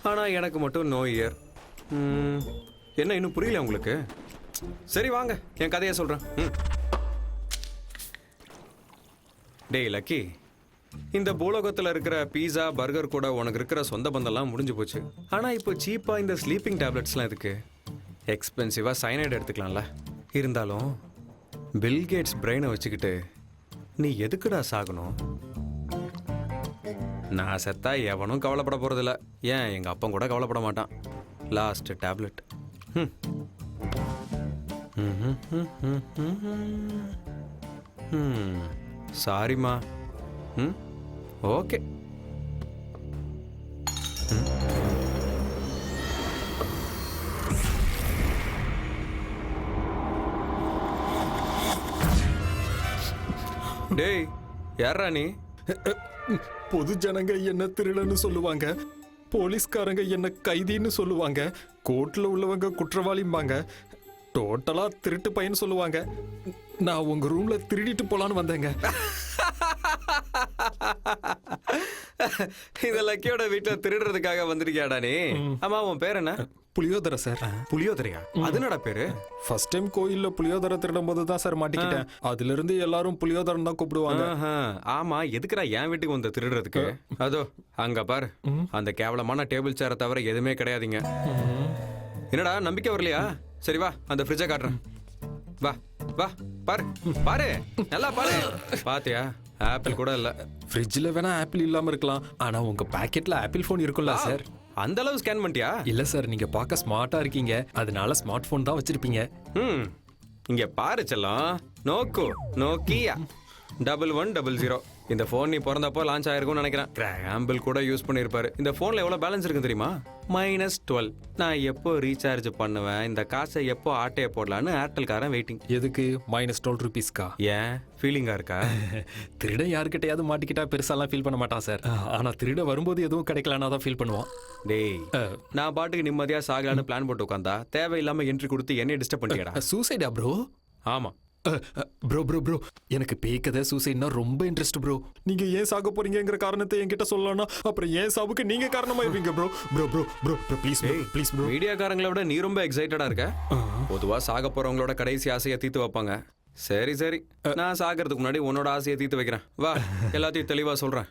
ஆனால் எனக்கு மட்டும் நோ இயர். என்ன இன்னும் புரியல உங்களுக்கு? சரி வாங்க என் கதையை சொல்கிறேன். டேய் லக்கி, இந்த பூலோகத்தில் இருக்கிற பீஸா பர்கர் கூட உனக்கு இருக்கிற சொந்த பந்தம்லாம் முடிஞ்சு போச்சு. ஆனால் இப்போ சீப்பாக இந்த ஸ்லீப்பிங் டேப்லெட்ஸ்லாம் இருக்கு. எக்ஸ்பென்சிவாக சைனைடு எடுத்துக்கலாம்ல. இருந்தாலும் பில்கேட்ஸ் பிரெயினை வச்சுக்கிட்டு நீ எதுக்குடா சாகணும்? நான் செத்தா எவனும் கவலைப்பட போகிறதில்ல. ஏன் எங்கள் அப்பன் கூட கவலைப்பட மாட்டான். Last tablet. சாரிம்மா. ஓகே. டேய் யாரா நீ? பொது ஜனங்க என்ன திருடன்னு சொல்லுவாங்க, போலீஸ்காரங்க என்ன கைதின்னு சொல்லுவாங்க, கோர்ட்ல உள்ளவங்க குற்றவாளிம்பாங்க, டோட்டலா திருட்டு பையன் சொல்லுவாங்க. நான் உங்க ரூம்ல திருடிட்டு போலான்னு வந்தேங்க. இந்த லக்கியோட வீட்டுல திருடுறதுக்காக வந்திருக்கியாடா நீ? ஆமா, உன் பேர் என்ன? புளியோதரை சார். புளியோதரையா? அது என்னடா பேரு? ஃபர்ஸ்ட் டைம் கோயில்ல புளியோதரை திருடும் போது தான் சார் மாட்டிக்கிட்டேன். அதுல இருந்து எல்லாரும் புளியோதரன் தான் கூப்பிடுவாங்க. ஆமா, எதுக்குடா என் வீட்டுக்கு வந்து திருடுறதுக்கு? அதோ அங்க பாரு, அந்த கேவலமான டேபிள் சேரை தவிர எதுவுமே கிடையாதுங்க. என்னடா நம்பிக்கை வரலையா? சரி வா, அந்த ஃப்ரிட்ஜை காட்டுறேன். வா வா, பாரு பாரு, நல்லா பாரு. பாத்தியா, ஆப்பிள் கூட இல்ல. ஃப்ரிட்ஜ்ல வேணா ஆப்பிள் இல்லாம இருக்கலாம், ஆனா உங்க பாக்கெட்ல ஆப்பிள் போன் இருக்கும்ல சார்? அந்த அளவு ஸ்கேன் பண்ணிட்டியா? இல்ல சார், நீங்க பார்க்க ஸ்மார்ட்டா இருக்கீங்க, அதனால ஸ்மார்ட் போன் தான் வச்சிருப்பீங்க. இங்க பாரு செல்லம், நோக்கோ நோக்கியா 1100. இந்த போன் நீ பிறந்தப்போ லான்ச் ஆயிருக்கும்னு நினைக்கிறேன். கிராம்பிள் கூட யூஸ் பண்ணிருப்பாரு. இந்த போன்ல எவ்வளவு பேலன்ஸ் இருக்கு தெரியுமா? -12. நான் எப்போ ரீசார்ஜ் பண்ணுவேன், இந்த காசை எப்போ ஆட்டைய போடலான்னு ஏர்டெல்காரன் வெயிட்டிங். எதுக்கு? -12 ரூபீஸ்க்கா? ஏன் ஃபீலிங்கா இருக்கா? திருட யாருக்கிட்டையாவது மாட்டிக்கிட்டா பெருசாலாம் ஃபீல் பண்ண மாட்டான் சார். ஆனா திருட வரும்போது எதுவும் கிடைக்கலன்னா தான் ஃபீல் பண்ணுவான். டேய், நான் பாட்டுக்கு நிம்மதியா சாகலான்னு பிளான் போட்டு உட்காந்தா தேவையில்லாம என்ட்ரி கொடுத்து என்னை டிஸ்டர்ப் பண்ணிக்கடா. சூசைடா ப்ரோ? ஆமா ப்ரோ ப்ரோ ப்ரோ, எனக்கு பேய்க்கதை சூசைட்னா ரொம்ப இன்ட்ரெஸ்ட் ப்ரோ. நீங்க ஏன் சாக போறீங்கங்கிற காரணத்தை என்கிட்ட சொல்லலாம், அப்புறம் ஏன் சாவுக்கு நீங்க காரணமாயிருவீங்க bro. Bro bro bro please please bro. மீடியாக்காரங்களை விட நீ ரொம்ப எக்ஸைட்டடா இருக்க. பொதுவா சாக போறவங்களோட கடைசி ஆசையை தீர்த்து வைப்பாங்க. சரி சரி, நான் சாகிறதுக்கு முன்னாடி உன்னோட ஆசையை தீர்த்து வைக்கிறேன். வா, எல்லாத்தையும் தெளிவா சொல்றேன்.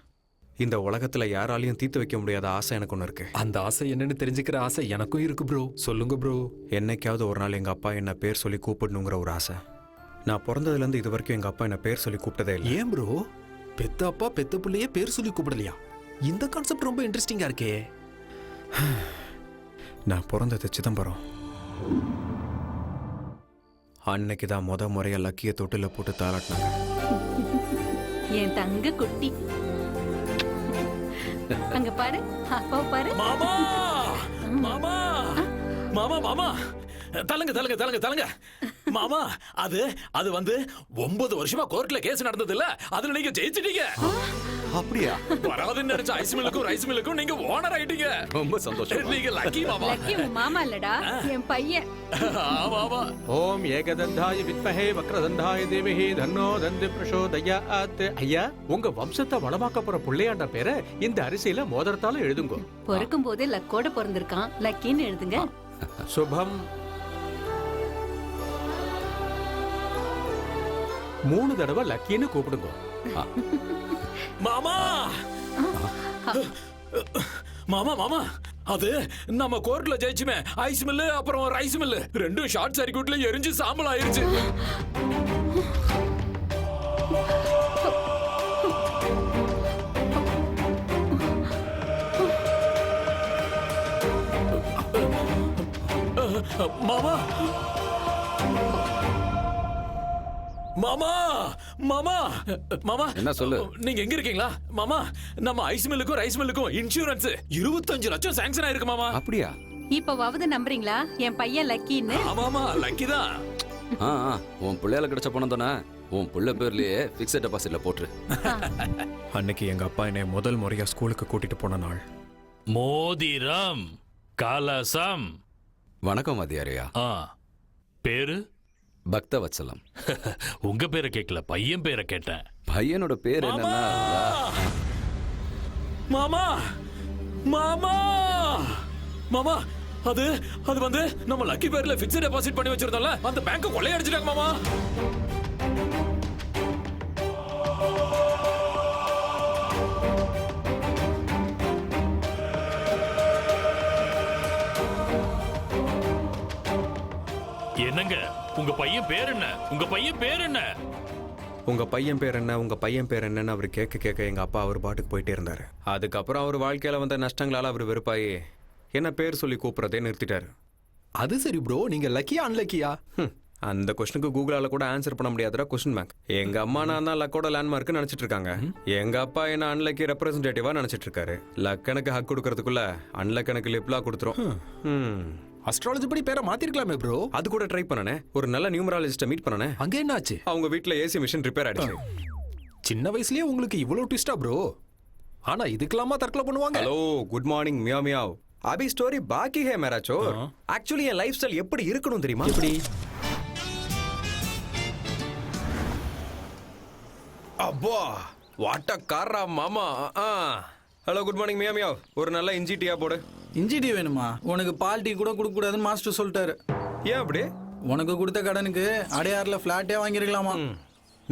இந்த உலகத்துல யாராலையும் தீர்த்து வைக்க முடியாத ஆசை எனக்கு ஒன்று இருக்கு. அந்த ஆசை என்னன்னு தெரிஞ்சுக்கிற ஆசை எனக்கும் இருக்கு ப்ரோ. சொல்லுங்க ப்ரோ. என்னைக்காவது ஒரு நாள் எங்க அப்பா என்ன பேர் சொல்லி கூப்பிடணுங்கிற ஒரு ஆசை. நான் பிறந்ததுலேருந்து இது வரைக்கும் எங்கள் அப்பா என்ன பேர் சொல்லி கூப்பிட்டதே இல்லை. ஏன் ப்ரோ? பெத்த அப்பா பெத்த பிள்ளையே பேர் சொல்லி கூப்பிடலையா? இந்த கான்செப்ட் ரொம்ப இன்ட்ரெஸ்டிங்காக இருக்கே. நான் பிறந்தது சிதம்பரம். அன்னைக்கு தான் முறையா லக்கிய தொட்டில போட்டு தாளாட்டினாங்க. என் தங்க குட்டி அங்க பாரு, அப்பா பாரு. மாமா மாமா மாமா மாமா, தலங்க தலங்க தலங்க தலங்க மாமா. அது வந்து 9 வருஷமா கோர்ட்ல கேஸ் நடந்தது இல்ல, அதுல நீங்க ஜெயிச்சிட்டீங்க. அப்படியா? வராதுன்னு நினைச்ச ஐஸ் மில்லுக்கும் ரைஸ் மில்லுக்கும் நீங்க ஓனர் ஆயிட்டீங்க. ரொம்ப சந்தோஷம். நீங்க லக்கி மாமா. லக்கி உன் மாமா இல்லடா, என் பையன். ஆமா ஆமா. ஓம் ஏகதந்தாய வித்மஹே வக்ரதந்தாய தேவஹி தன்னோ தந்தி பிரசோதயாத். ஐயா, உங்க வம்சத்தை வளமாக்க போற புள்ளையாண்ட பேரை இந்த அரிசியில மோதிரத்தால எழுதுங்க. பிறக்கும் போதே லக்கோட பிறந்திருக்கான், லக்கின்னு எழுதுங்க. சுபம். 3 தடவை லக்கின்னு கூப்பிடுங்க. மாமா மாமா மாமா, அது நம்ம கோர்ட்ல ஜெயிச்சுமே ஐஸ் மில்லு அப்புறம் ரைஸ் மில்லு ரெண்டும் ஷார்ட் சர்க்யூட்ல எரிஞ்சு சாம்பல் ஆயிருச்சு. மாமா மாமா மாமா மாமா, என்ன சொல்லு? நீங்க எங்க இருக்கீங்களா மாமா? நம்ம ஐஸ் மில்லுக்கும் ரைஸ் மில்லுக்கும் இன்சூரன்ஸ் 25 லட்சம் சாங்ஷன் ஆயிருக்கு மாமா. அப்படியா? இப்பவாவது நம்புறீங்களா என் பையன் லக்கின்னு? ஆமாமா, லக்கி தான். உன் பிள்ளையால கிடைச்ச பணம் தானே, உன் பிள்ளை பேர்லயே பிக்ஸட் டெபாசிட்ல போட்டுரு. அன்னைக்கு எங்க அப்பா என்னை முதல் முறையா ஸ்கூலுக்கு கூட்டிட்டு போன நாள். மோதிரம் கலசம். வணக்கம் வாத்தியாரையா. பேரு? பக்தவத்சலம். உங்க பேரை கேட்கல, பையன் பேரை கேட்டேன். பையனோட பேர் என்னன்னா மாமா மாமா மாமா அது அது வந்து நம்ம லக்கி பேர்ல பிக்ஸட் டெபாசிட் பண்ணி வச்சிருந்தோம்ல அந்த பேங்க் கொள்ளையடிச்சிட்டாங்க மாமா. என்னங்க உங்க பையன் பேர் என்ன? உங்க பையன் பேர் என்ன? உங்க பையன் பேர் என்ன, உங்க பையன் பேர் என்னன்னு அவர் கேட்க கேட்க எங்க அப்பா அவர் பாட்டுக்கு போயிட்டே இருந்தாரு. அதுக்கப்புறம் அவர் வாழ்க்கையில வந்த நஷ்டங்களால அவர் வெறுப்பாயி என்ன பேர் சொல்லி கூப்பிடுறதே நிறுத்திட்டாரு. அது சரி ப்ரோ, நீங்க லக்கியா அன்லக்கியா? அந்த கொஸ்டினுக்கு கூகுளால கூட ஆன்சர் பண்ண முடியாதுடா கொஸ்டின் பேங்க். எங்க அம்மா நான் தான் லக்கோட லேண்ட்மார்க் நினைச்சிட்டு இருக்காங்க. எங்க அப்பா என்ன அன்லக்கி ரெப்ரசன்டேட்டிவா நினைச்சிட்டு இருக்காரு. லக்கனுக்கு ஹக் கொடுக்கறதுக்குள்ள அன்லக்கனுக்கு லிப்லா கொடுத்துரும். அஸ்ட்ராலஜி படி பேரை மாத்திருக்கலாமே ப்ரோ. அது கூட ட்ரை பண்ணனே. ஒரு நல்ல நியூமராலஜிஸ்ட மீட் பண்ணனே. அங்க என்னாச்சு? அவங்க வீட்ல ஏசி மிஷின் ரிப்பேர் ஆயிடுச்சு. சின்ன வயசுலயே உங்களுக்கு இவ்வளவு ட்விஸ்டா ப்ரோ? ஆனா இதுக்கெல்லாமா தற்கொலை பண்ணுவாங்க? Hello, good morning meow meow. அபி ஸ்டோரி பாக்கி ஹே மேரா சோர். ஆக்சுவலி என் லைஃப் ஸ்டைல் எப்படி இருக்கணும் தெரியுமா? எப்படி? அப்பா வாட்ட காரா மாமா. Hello, good morning meow meow. ஒரு நல்ல இஞ்சி டீயா போடு. இஞ்சி டீ வேணுமா? உனக்கு பால் டீ கூட கொடுக்க கூடாதுன்னு மாஸ்டர் சொல்லிட்டாரு. ஏன் அப்படி? உனக்கு கொடுத்த கடனுக்கு அடையாறுல பிளாட்டே வாங்கிருக்கலாமா?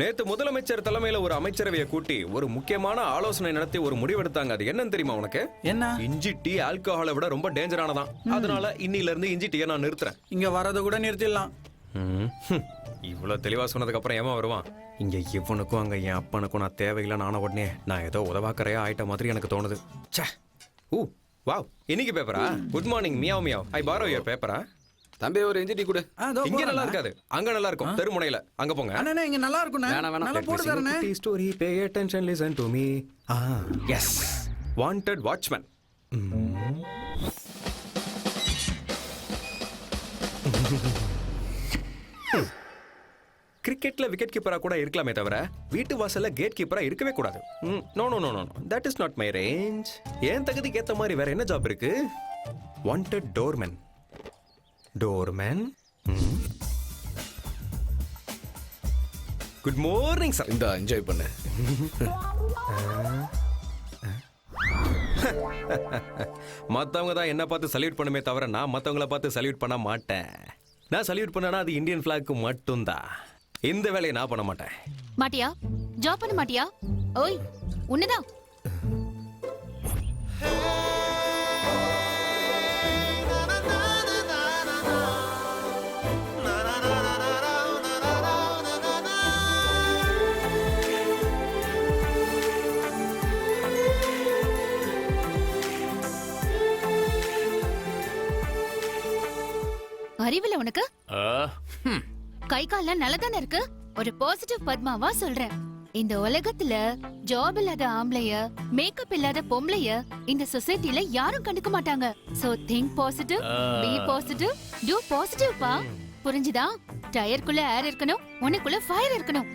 நேத்து முதலமைச்சர் தலைமையில ஒரு அமைச்சரவையை கூட்டி ஒரு முக்கியமான ஆலோசனை நடத்தி ஒரு முடிவெடுத்தாங்க. அது என்னன்னு தெரியுமா உனக்கு? என்ன? இஞ்சி டீ ஆல்கஹாலை விட ரொம்ப டேஞ்சரானதான். அதனால இன்னில இருந்து இஞ்சி டீயை நான் நிறுத்துறேன். இங்க வரத கூட நிறுத்திடலாம். இவ்வளவு தெளிவா சொன்னதுக்கு அப்புறம் ஏமா வருவான்? இங்க இவனுக்கும் அங்க என் அப்பனுக்கும் நான் தேவையில்லை. நான உடனே நான் ஏதோ உதவாக்கறையா ஆயிட்ட மாதிரி எனக்கு தோணுது. ச்சே. ஊ வாவ், இன்னைக்கு பேப்பரா? Good morning meow meow. I borrow your பேப்பரா? தம்பி ஒரு இஞ்சி டீ கொடு. இங்க நல்லா இருக்காது, அங்க நல்லா இருக்கும். தெருமுனையில அங்க போங்க. அண்ணே இங்க நல்லா இருக்கும். வேணாம், வேணாம். நல்லா போட்டு தரனே. Story pay attention listen to me. Yes, wanted watchman. கிரிக்கெட்ல விக்கெட் கீப்பரா கூட இருக்கலாமே தவிர வீட்டு வாசல்ல கேட் கீப்பரா இருக்கவே கூடாது. No no no no, that is not my range. ஏன் தகுதிக்கு ஏத்த மாதிரி வேற என்ன ஜாப் இருக்கு? Wanted doorman. Doorman. Good morning sir. இந்த என்ஜாய் பண்ணு. மத்தவங்க தான் என்ன பார்த்து சல்யூட் பண்ணுமே தவிர நான் மத்தவங்கள பார்த்து சல்யூட் பண்ண மாட்டேன். நான் சல்யூட் பண்ணனா அது இந்தியன் ஃபிளாக்கு மட்டும்தான். இந்த வேலையை நான் பண்ண மாட்டேன். மாட்டியா? ஜாப் பண்ண மாட்டியா? ஓய், உன்னதான். அறிவில்ல உனக்கு? கை கால்லாம் நல்லதானே இருக்கு. ஒரு பாசிட்டிவ் பத்மாவா சொல்றேன். இந்த உலகத்துல ஜாப் இல்லாத ஆம்பளைய, மேக்கப் இல்லாத பொம்பளைய இந்த சொசைட்டில யாரும் கண்டுக்க மாட்டாங்க. So think positive, be positive, do positive பா. புரிஞ்சுதா? டயருக்குள்ள ஏர் இருக்கணும், உனக்குள்ள ஃபயர் இருக்கணும்.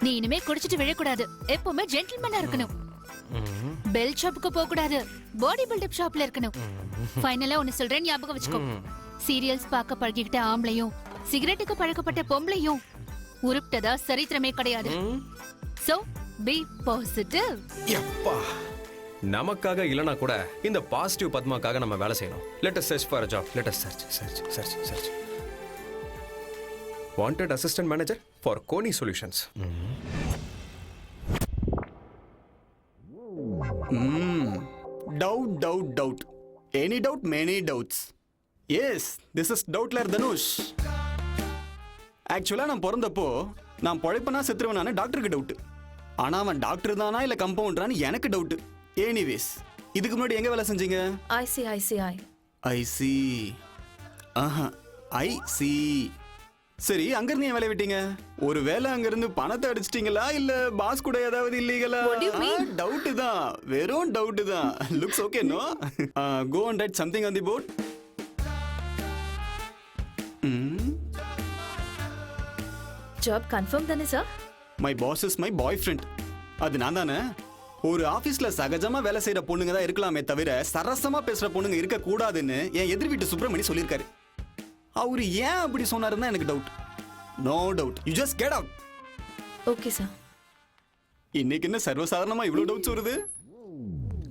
நீ இனிமே குடிச்சிட்டு விழக்கூடாது. எப்பவுமே ஜென்டில்மேனா இருக்கணும். பெல் ஷாப்புக்கு போக கூடாது, பாடி பில்டப் ஷாப்ல இருக்கணும். ஃபைனலா ஒன்னு சொல்றேன், ஞாபகம் வச்சுக்கோ. சீரியல்ஸ் பார்க்க பழகிக்கிட்ட ஆம்பளையும் சிகரெட்டுக்கு பழக்கப்பட்ட பொம்பளையும் உருப்டதா சரித்திரமே கிடையாது. So be positive. யப்பா, நமக்காக இல்லனா கூட இந்த பாசிட்டிவ் பத்மாக்காக நம்ம வேலை செய்யணும். Let us search for a job. let us search. Wanted assistant manager for Koni Solutions. Doubt. Any doubt, many doubts. Yes, this is Doubtler Dhanush. ஆக்சுவலாக நான் பிறந்தப்போ நான் பொழைப்பனா செத்துருவனான டாக்டருக்கு டவுட். ஆனால் அவன் டாக்டர் தானா இல்லை கம்பவுண்டரான்னு எனக்கு டவுட். எனிவேஸ், இதுக்கு முன்னாடி எங்கே வேலை செஞ்சீங்க? ஐசி. ஆஹா, ஐசி. சரி, அங்கிருந்து ஏன் வேலை விட்டீங்க? ஒரு வேலை அங்கிருந்து பணத்தை அடிச்சிட்டீங்களா இல்ல பாஸ் கூட ஏதாவது இல்லீங்களா? டவுட் தான், வெறும் டவுட் தான். Looks okay no? Go and write something on the board. Job confirm தானே sir? My boss is my boyfriend. அது நான் தானே. ஒரு ஆபீஸ்ல சகஜமா வேலை செய்யற பொண்ணுங்க தான் இருக்கலாமே தவிர சரசமா பேசுற பொண்ணுங்க இருக்க கூடாதுன்னு என் எதிர் வீட்டு சுப்பிரமணி சொல்லியிருக்காரு. அவரு ஏன் அப்படி சொன்னாருன்னு எனக்கு doubt. No doubt, you just get out. Okay sir. இன்னைக்கு என்ன சர்வசாதாரணமா இவ்வளவு டவுட்ஸ் வருது?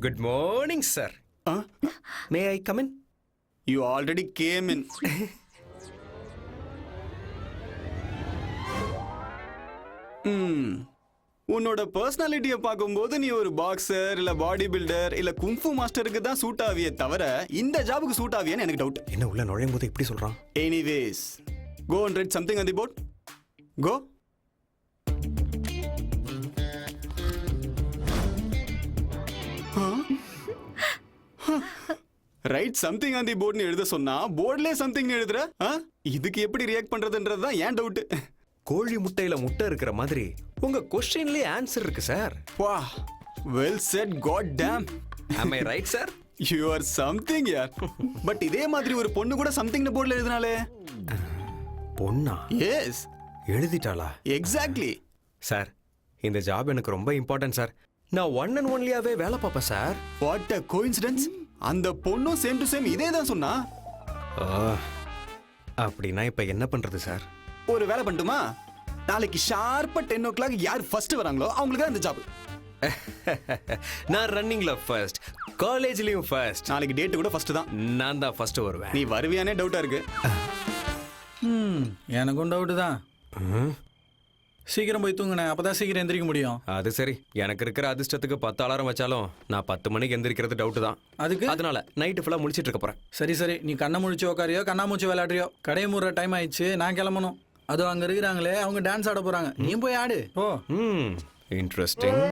Good morning sir. May I come in? You already came in. உன்னோட பர்சனாலிட்டியை பார்க்கும்போது நீ ஒரு பாக்ஸர் இல்ல பாடி பில்டர் இல்ல குங்ஃபு மாஸ்டருக்கு தான் சூட் ஆவியே தவிர இந்த ஜாபுக்கு சூட் ஆவியான்னு எனக்கு டவுட். என்ன உள்ள நுழையும் போது இப்படி சொல்றான்? Anyways go and write something on the board. Go. Write something on the போர்ட்னு எழுத சொன்னா போர்ட்லயே சம்திங் எழுதுற. இதுக்கு எப்படி ரியாக்ட் பண்றதுன்றது தான் ஏன் டவுட். கோழி முட்டையில முட்டை இருக்கிற மாதிரி உங்க கொஸ்டின்லயே ஆன்சர் இருக்கு சார். வா, well said, god damn. am I right sir? You are something யார். பட் இதே மாதிரி ஒரு பொண்ணு கூட சம்திங் போர்ட்ல எழுதினாலே. பொண்ணா? எஸ், எழுதிட்டாளா? எக்ஸாக்ட்லி. சார், இந்த ஜாப் எனக்கு ரொம்ப இம்பார்ட்டன்ட் சார். நான் ஒன் அண்ட் ஒன்லியாவே வேலை பார்ப்பேன் சார். What a coincidence. அந்த பொண்ணும் சேம் டு சேம் இதே தான் சொன்னா. அப்படின்னா இப்ப என்ன பண்றது சார்? ஒரு வேலை பண்ணட்டுமா? நாளைக்கு ஷார்ப்பா 10 o'clock யார் ஃபர்ஸ்ட் வராங்களோ அவங்களுக்கு தான் இந்த ஜாப். நான் ரன்னிங்ல ஃபர்ஸ்ட், காலேஜ்லயும் ஃபர்ஸ்ட். நாளைக்கு டேட் கூட ஃபர்ஸ்ட் தான். நான் தான் ஃபர்ஸ்ட் வருவேன். நீ வருவியானே டவுட்டா இருக்கு. எனக்கும் டவுட்டு தான். சீக்கிரம் போய் தூங்குனேன், அப்பதான் சீக்கிரம் எந்திரிக்க முடியும். அது சரி, எனக்கு இருக்கிற அதிர்ஷ்டத்துக்கு 10 அலாரம் வச்சாலும் நான் 10 மணிக்கு எந்திரிக்கிறது டவுட் தான். அதுக்கு அதனால நைட்டு ஃபுல்லா முடிச்சிட்டு இருக்க போறேன். சரி சரி, நீ கண்ணை முழிச்சு உக்காரியோ கண்ணாமூச்சி விளையாடுறியோ, கடையை மூடுற டைம் ஆயிடுச்சு, நான் கிளம்பணும். அதோ அங்க இருக்கிறாங்களே, அவங்க டான்ஸ் ஆட போறாங்க, நீ போய் ஆடு. ஓ இன்ட்ரெஸ்டிங்.